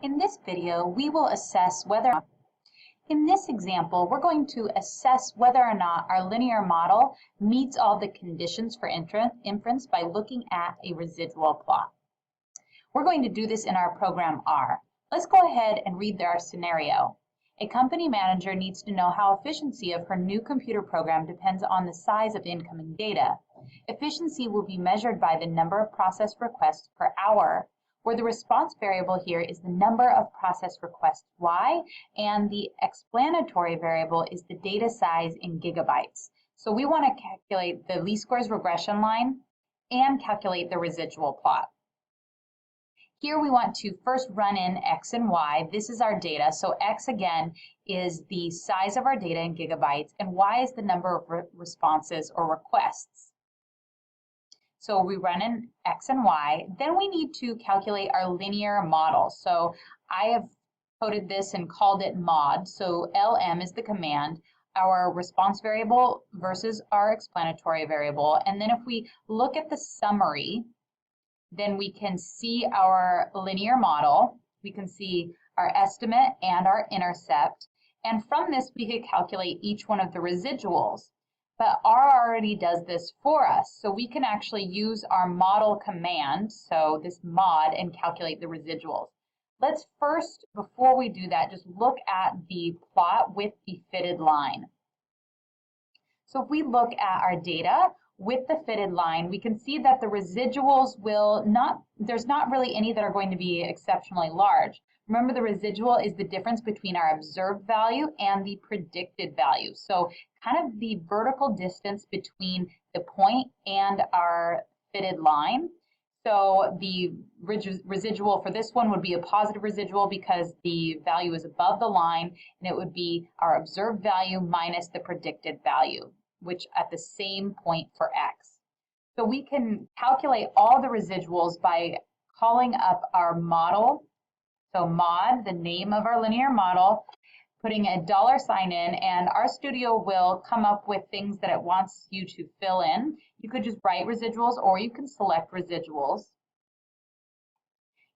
In this video, we will assess whether, in this example, we're going to assess whether or not our linear model meets all the conditions for inference by looking at a residual plot. We're going to do this in our program R. Let's go ahead and read our scenario. A company manager needs to know how efficiency of her new computer program depends on the size of incoming data. Efficiency will be measured by the number of process requests per hour, where the response variable here is the number of process requests y, and the explanatory variable is the data size in gigabytes. So we want to calculate the least squares regression line and calculate the residual plot. Here we want to first run in x and y. This is our data. So x again is the size of our data in gigabytes, and y is the number of responses or requests. So we run in x and y. Then we need to calculate our linear model. So I have coded this and called it mod. So lm is the command, our response variable versus our explanatory variable. And then if we look at the summary, then we can see our linear model. We can see our estimate and our intercept. And from this, we could calculate each one of the residuals. But R already does this for us, so we can actually use our model command, so this mod, and calculate the residuals. Let's first, before we do that, just look at the plot with the fitted line. So if we look at our data with the fitted line, we can see that the residuals will not, there's not really any that are going to be exceptionally large. Remember, the residual is the difference between our observed value and the predicted value. So kind of the vertical distance between the point and our fitted line. So the residual for this one would be a positive residual because the value is above the line, and it would be our observed value minus the predicted value, which at the same point for x. So we can calculate all the residuals by calling up our model. So mod, the name of our linear model, putting a $sign in, and RStudio will come up with things that it wants you to fill in. You could just write residuals, or you can select residuals.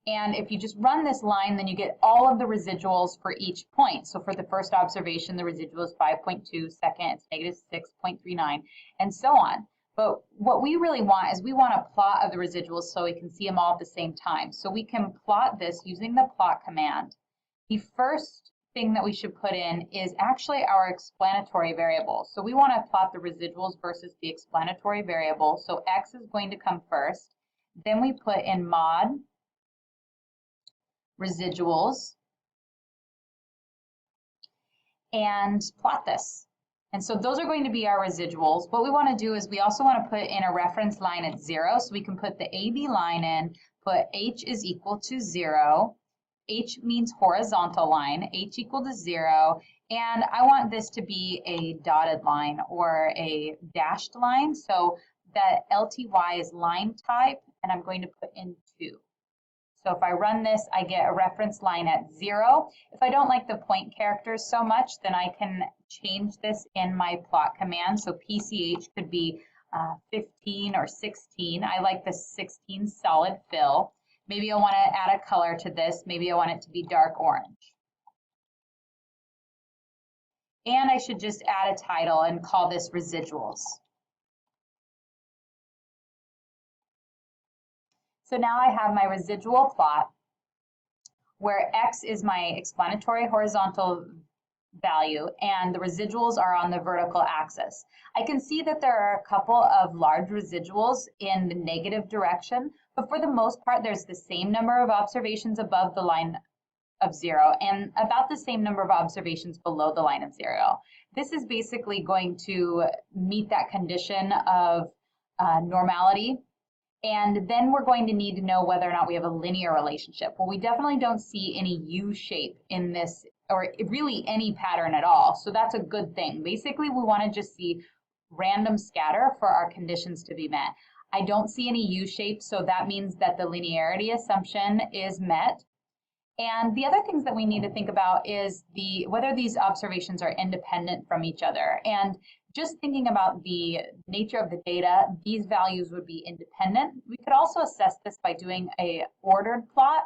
And if you just run this line, then you get all of the residuals for each point. So for the first observation, the residual is 5.2, second, it's -6.39, and so on. But what we really want is we want a plot of the residuals so we can see them all at the same time. So we can plot this using the plot command. The first thing that we should put in is actually our explanatory variable. So we want to plot the residuals versus the explanatory variable. So x is going to come first. Then we put in mod residuals and plot this. And so those are going to be our residuals. What we want to do is we also want to put in a reference line at 0. So we can put the AB line in, put h is equal to 0. H means horizontal line, h equal to 0. And I want this to be a dotted line or a dashed line. So that LTY is line type, and I'm going to put in 2. So if I run this, I get a reference line at 0. If I don't like the point characters so much, then I can change this in my plot command. So PCH could be 15 or 16. I like the 16 solid fill. Maybe I want to add a color to this. Maybe I want it to be dark orange. And I should just add a title and call this residuals. So now I have my residual plot where x is my explanatory horizontal value and the residuals are on the vertical axis. I can see that there are a couple of large residuals in the negative direction, but for the most part there's the same number of observations above the line of 0 and about the same number of observations below the line of 0. This is basically going to meet that condition of normality. And then we're going to need to know whether or not we have a linear relationship. Well, we definitely don't see any U shape in this, or really any pattern at all. So that's a good thing. Basically, we want to just see random scatter for our conditions to be met. I don't see any U shape, so that means that the linearity assumption is met. And the other things that we need to think about is whether these observations are independent from each other. And just thinking about the nature of the data, these values would be independent. We could also assess this by doing a ordered plot.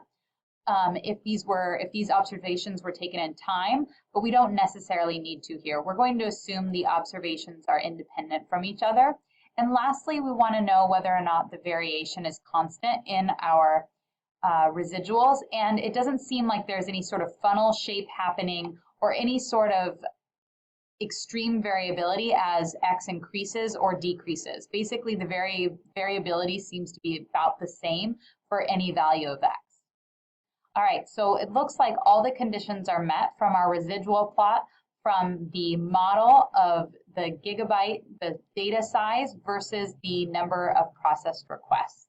if these observations were taken in time, but we don't necessarily need to here. We're going to assume the observations are independent from each other. And lastly, we want to know whether or not the variation is constant in our residuals, and it doesn't seem like there's any sort of funnel shape happening or any sort of extreme variability as x increases or decreases. Basically, the variability seems to be about the same for any value of x. All right, so it looks like all the conditions are met from our residual plot from the model of the gigabyte, the data size versus the number of processed requests.